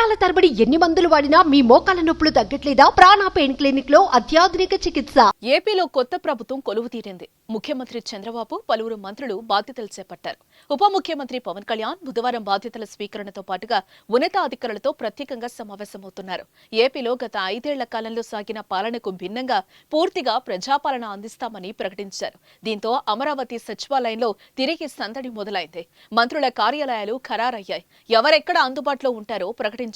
సంవత్సరాల తరబడి ఎన్ని మందులు వాడినా మీ మోకాల నొప్పులు తగ్గట్లేదా? ప్రాణ పెయిన్ క్లినిక్ లో అత్యాధునిక చికిత్స. ఏపీలో కొత్త ప్రభుత్వం కొలువు తీరింది. ముఖ్యమంత్రి చంద్రబాబు, పలువురు మంత్రులు బాధ్యతలు చేపట్టారు. ఉప ముఖ్యమంత్రి పవన్ కళ్యాణ్ బుధవారం బాధ్యతల స్వీకరణతో పాటుగా ఉన్నతాధికారులతో ప్రత్యేకంగా సమావేశమవుతున్నారు. ఏపీలో గత 5 ఏళ్ల కాలంలో సాగిన పాలనకు భిన్నంగా పూర్తిగా ప్రజాపాలన అందిస్తామని ప్రకటించారు. దీంతో అమరావతి సచివాలయంలో తిరిగి సందడి మొదలైంది. మంత్రుల కార్యాలయాలు ఖరారయ్యాయి. ఎవరెక్కడ అందుబాటులో ఉంటారో ప్రకటించారు.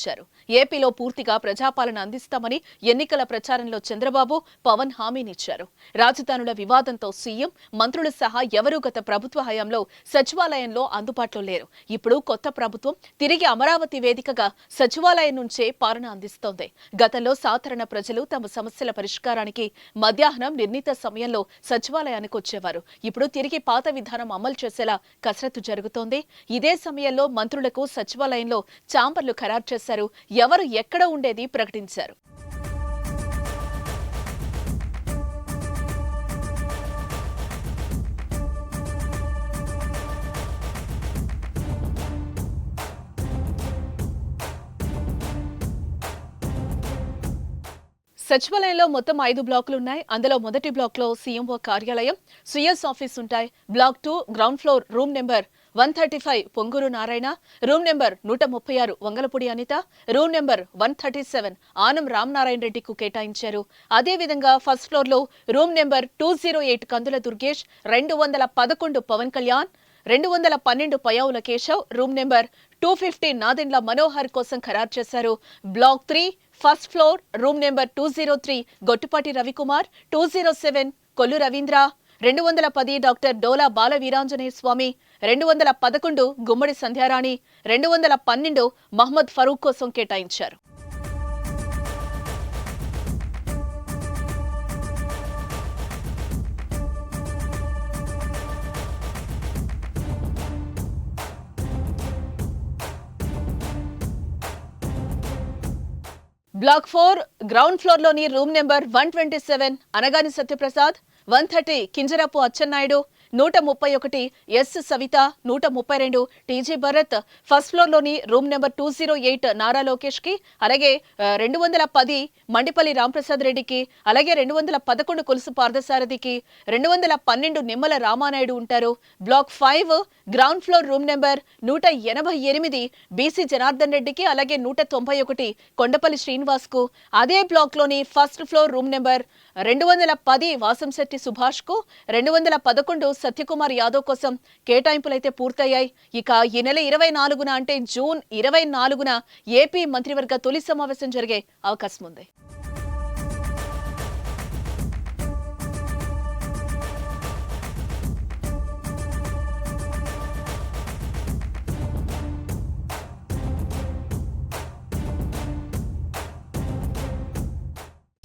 ఏపీలో పూర్తిగా ప్రజాపాలన అందిస్తామని ఎన్నికల ప్రచారంలో చంద్రబాబు, పవన్ హామీనిచ్చారు. రాజధానుల వివాదంతో సీఎం, మంత్రులు సహా ఎవరూ గత ప్రభుత్వ హయాంలో సచివాలయంలో అందుబాటులో లేరు. ఇప్పుడు కొత్త ప్రభుత్వం తిరిగి అమరావతి వేదికగా సచివాలయం నుంచే పాలన అందిస్తోంది. గతంలో సాధారణ ప్రజలు తమ సమస్యల పరిష్కారానికి మధ్యాహ్నం నిర్ణీత సమయంలో సచివాలయానికి వచ్చేవారు. ఇప్పుడు తిరిగి పాత విధానం అమలు చేసేలా కసరత్తు జరుగుతోంది. ఇదే సమయంలో మంత్రులకు సచివాలయంలో ఛాంబర్లు ఖరారు చేశారు. ఎవరు ఎక్కడ ఉండేది ప్రకటించారు. సచివాలయంలో మొత్తం 5 బ్లాకులు ఉన్నాయి. అందులో మొదటి బ్లాక్ లో సీఎంఓ కార్యాలయం, సిఎస్ ఆఫీస్ ఉంటాయి. Block 2 ground floor room number 135 Ponguru Narayana, room number 136 Vangalapudi Anitha, room number 137 Anam Ramanarayana రెడ్డికు కేటాయించారు. అదేవిధంగా ఫస్ట్ ఫ్లోర్ లో room number 208 Kandula Durgesh, 211 Pawan Kalyan, 212 Payyavula Keshav, room number 250 Nadendla Manohar కోసం ఖరారు చేశారు. Block 3 first floor room number 203 Gottipati Ravikumar, 207 Kollu Ravindra, 210 doctor Dola Bala Veeranjaneya Swamy, 211 గుమ్మడి సంధ్యారాణి, 212 మహమ్మద్ ఫరూక్ కోసం కేటాయించారు. బ్లాక్ 4 గ్రౌండ్ ఫ్లోర్ లోని room number 127 Anagani Satyaprasad, 130 Kinjarapu Atchannaidu, 131 S Savitha, 132 TG Bharath. First floor లోని రూమ్ నెంబర్ 208 నారా లోకేష్ కి, అలాగే 210 మండిపల్లి రాంప్రసాద్ రెడ్డికి, అలాగే 211 కొలుసు పార్థసారథికి, 212 నిమ్మల రామానాయుడు ఉంటారు. Block 5 ground floor room number 188 BC Janardhan రెడ్డికి, అలాగే 191 కొండపల్లి శ్రీనివాస్ కు. అదే బ్లాక్ లోని first floor room number 210 Vasamsetti Subhash కు, 211 సత్యకుమార్ యాదవ్ కోసం కేటాయింపులైతే పూర్తయ్యాయి. ఇక ఈ నెల 24న అంటే జూన్ 24న ఏపీ మంత్రివర్గ తొలి సమావేశం జరిగే అవకాశం ఉంది.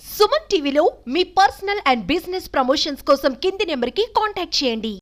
సుమన్ టీవీలో మీ పర్సనల్ అండ్ బిజినెస్ ప్రమోషన్స్ కోసం కింది నెంబర్కి కాంటాక్ట్ చేయండి.